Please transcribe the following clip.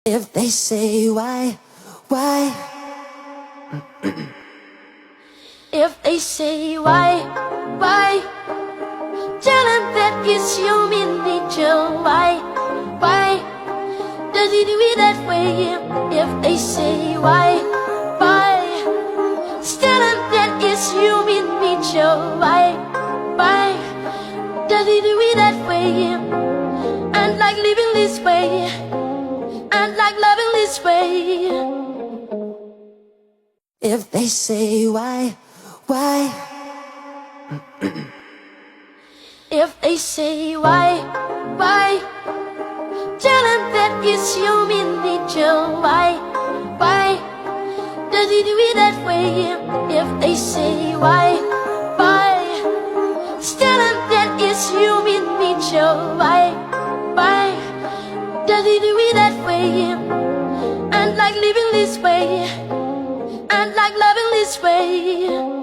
If they say why, if they say why, tell them that it's human nature. Why does he do it that way? If they say why, tell them that it's human nature. Why does he do it that way? And like living this way, and like loving this way. If they say why, if they say why, tell them that it's human nature. Why does he do it that way? If they say why, tell them that it's human nature. Why does he do it that way? And like living this way, and like loving this way.